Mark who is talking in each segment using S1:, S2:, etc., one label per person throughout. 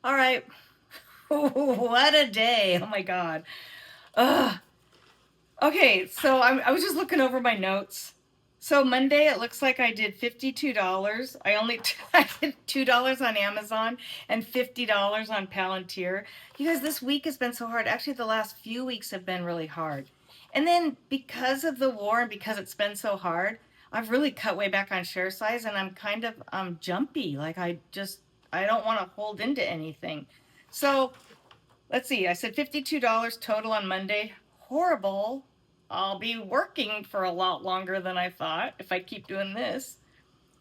S1: All right. What a day. Oh my God. Ugh. Okay, so I was just looking over my notes. So Monday, it looks like I did $52. I did $2 on Amazon and $50 on Palantir. You guys, this week has been so hard. Actually, the last few weeks have been really hard. And then because of the war and because it's been so hard, I've really cut way back on share size and I'm kind of jumpy. Like I don't want to hold into anything. So let's see, I said $52 total on Monday. Horrible. I'll be working for a lot longer than I thought if I keep doing this.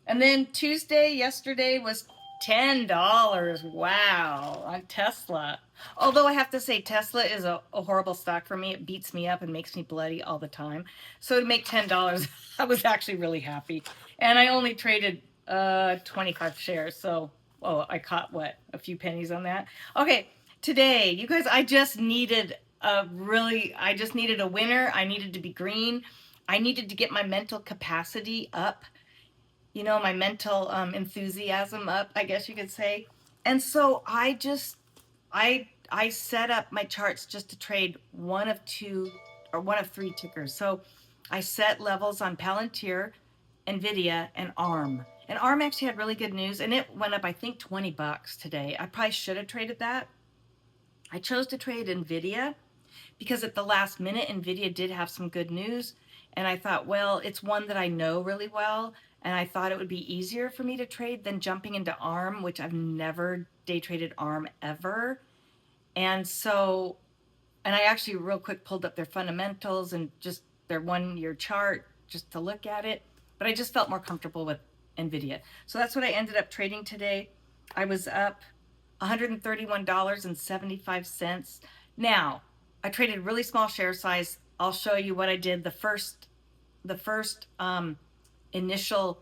S1: And then yesterday was $10. Wow, on Tesla. Although I have to say, Tesla is a horrible stock for me. It beats me up and makes me bloody all the time. So to make $10, I was actually really happy. And I only traded 25 shares. So, I caught what? A few pennies on that. Okay, today, you guys, I just needed a winner. I needed to be green. I needed to get my mental capacity up, my mental enthusiasm up, I guess you could say. And so I set up my charts just to trade one of two or one of three tickers. So I set levels on Palantir, Nvidia, and ARM. And ARM actually had really good news, and it went up, I think, $20 today. I probably should have traded that. I chose to trade Nvidia because at the last minute, Nvidia did have some good news. And I thought, well, it's one that I know really well. And I thought it would be easier for me to trade than jumping into ARM, which I've never day traded ARM ever. And so, and I actually real quick pulled up their fundamentals and just their 1 year chart just to look at it. But I just felt more comfortable with Nvidia. So that's what I ended up trading today. I was up $131.75. Now, I traded really small share size. I'll show you what I did. The first initial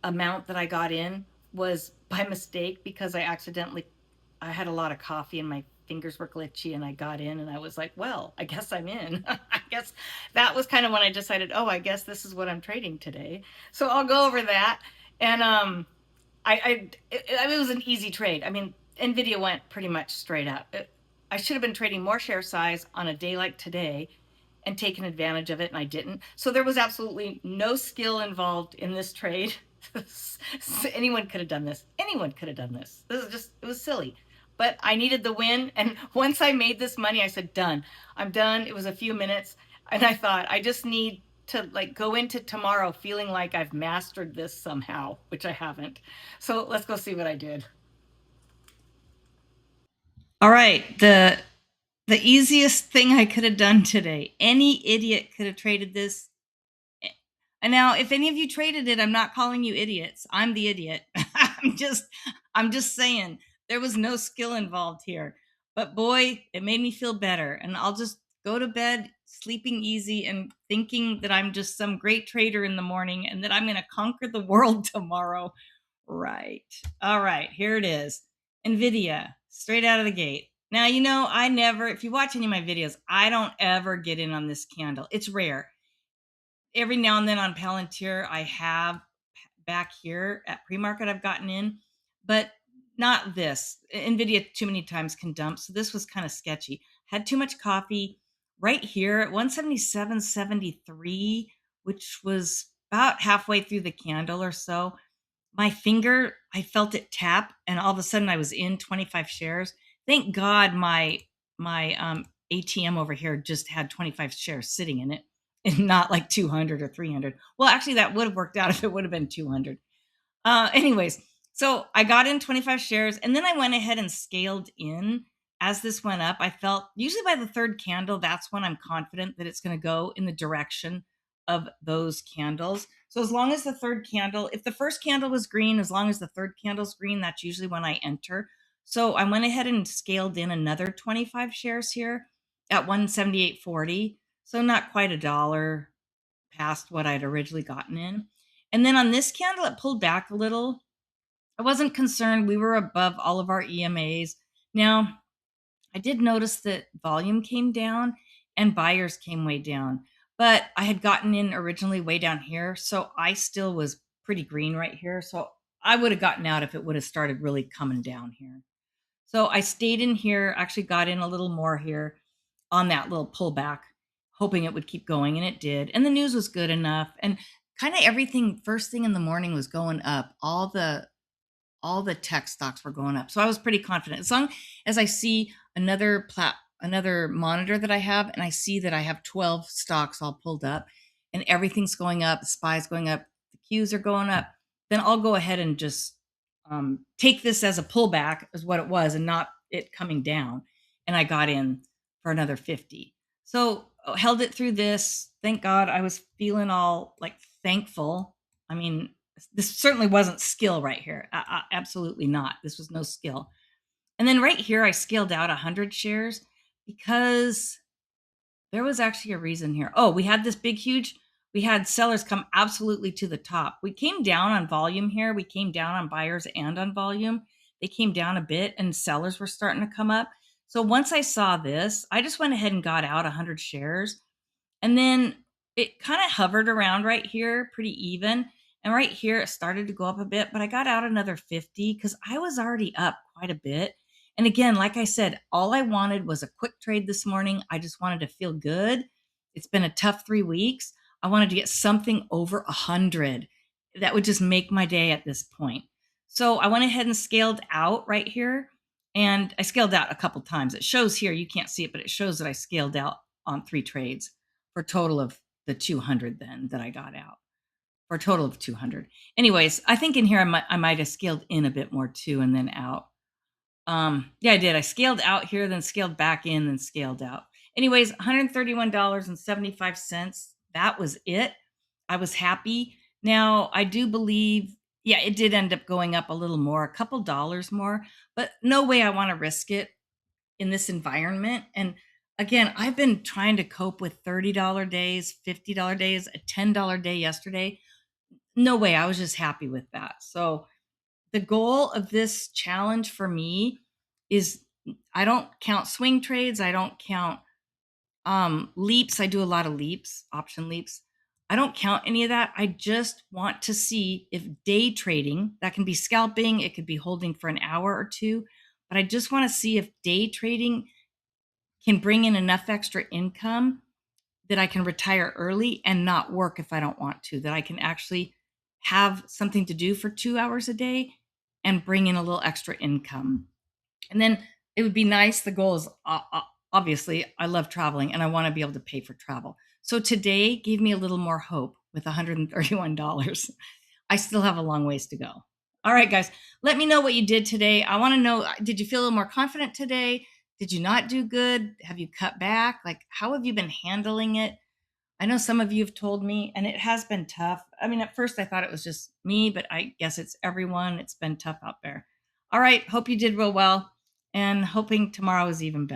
S1: amount that I got in was by mistake because I had a lot of coffee and my fingers were glitchy and I got in and I was like, well, I guess I'm in. I guess that was kind of when I decided, oh, I guess this is what I'm trading today. So I'll go over that. And it was an easy trade. I mean, Nvidia went pretty much straight up. I should have been trading more share size on a day like today and taken advantage of it, and I didn't. So there was absolutely no skill involved in this trade. Anyone could have done this. Anyone could have done this. It was silly. But I needed the win, and once I made this money, I said, done. I'm done. It was a few minutes, and I thought, I just need to go into tomorrow feeling like I've mastered this somehow, which I haven't. So let's go see what I did. All right, the easiest thing I could have done today. Any idiot could have traded this. And now, if any of you traded it, I'm not calling you idiots. I'm the idiot. I'm just saying there was no skill involved here. But boy, it made me feel better. And I'll just go to bed sleeping easy and thinking that I'm just some great trader in the morning and that I'm going to conquer the world tomorrow. Right. All right, here it is. Nvidia, straight out of the gate. Now, if you watch any of my videos, I don't ever get in on this candle. It's rare. Every now and then on Palantir, I have back here at pre-market, I've gotten in, but not this. Nvidia too many times can dump. So this was kind of sketchy. Had too much coffee right here at 177.73, which was about halfway through the candle or so. My finger, I felt it tap, and all of a sudden I was in 25 shares. Thank God my ATM over here just had 25 shares sitting in it and not like 200 or 300. Well, actually, that would have worked out if it would have been 200. Anyways, so I got in 25 shares, and then I went ahead and scaled in as this went up. I felt usually by the third candle, that's when I'm confident that it's going to go in the direction of those candles. So as long as the third candle, if the first candle was green, as long as the third candle's green, that's usually when I enter. So I went ahead and scaled in another 25 shares here at 178.40. So not quite a dollar past what I'd originally gotten in. And then on this candle, it pulled back a little. I wasn't concerned. We were above all of our EMAs. Now, I did notice that volume came down and buyers came way down, but I had gotten in originally way down here. So I still was pretty green right here. So I would have gotten out if it would have started really coming down here. So I stayed in here, actually got in a little more here on that little pullback, hoping it would keep going, and it did. And the news was good enough. And kind of everything first thing in the morning was going up. All the tech stocks were going up. So I was pretty confident. As long as I see another monitor that I have, and I see that I have 12 stocks all pulled up and everything's going up, the SPY's going up, the Qs are going up, then I'll go ahead and just take this as a pullback as what it was and not it coming down. And I got in for another 50. So held it through this. Thank God. I was feeling all like thankful. I mean, this certainly wasn't skill right here. Absolutely not. This was no skill. And then right here, I scaled out 100 shares because there was actually a reason here. Oh, we had this big, huge, we had sellers come absolutely to the top. We came down on volume here. We came down on buyers and on volume. They came down a bit and sellers were starting to come up. So once I saw this, I just went ahead and got out 100 shares. And then it kind of hovered around right here, pretty even. And right here, it started to go up a bit, but I got out another 50 because I was already up quite a bit. And again, like I said, all I wanted was a quick trade this morning. I just wanted to feel good. It's been a tough 3 weeks. I wanted to get something over 100. That would just make my day at this point. So I went ahead and scaled out right here. And I scaled out a couple times. It shows here, you can't see it, but it shows that I scaled out on 3 trades for a total of the 200 then that I got out, for a total of 200. Anyways, I think in here I might have scaled in a bit more too and then out. Yeah, I did. I scaled out here, then scaled back in, then scaled out. Anyways, $131.75. That was it. I was happy. Now, I do believe, yeah, it did end up going up a little more, a couple dollars more, but no way I want to risk it in this environment. And again, I've been trying to cope with $30 days, $50 days, a $10 day yesterday. No way. I was just happy with that. So the goal of this challenge for me is I don't count swing trades. I don't count leaps. I do a lot of leaps, option leaps. I don't count any of that. I just want to see if day trading, that can be scalping, it could be holding for an hour or two, but I just want to see if day trading can bring in enough extra income that I can retire early and not work if I don't want to, that I can actually have something to do for 2 hours a day and bring in a little extra income. And then it would be nice. The goal is obviously, I love traveling and I want to be able to pay for travel. So today gave me a little more hope with $131. I still have a long ways to go. All right, guys, let me know what you did today. I want to know, did you feel a little more confident today? Did you not do good? Have you cut back? Like, how have you been handling it? I know some of you have told me, and it has been tough. I mean, at first I thought it was just me, but I guess it's everyone. It's been tough out there. All right. Hope you did real well and hoping tomorrow is even better.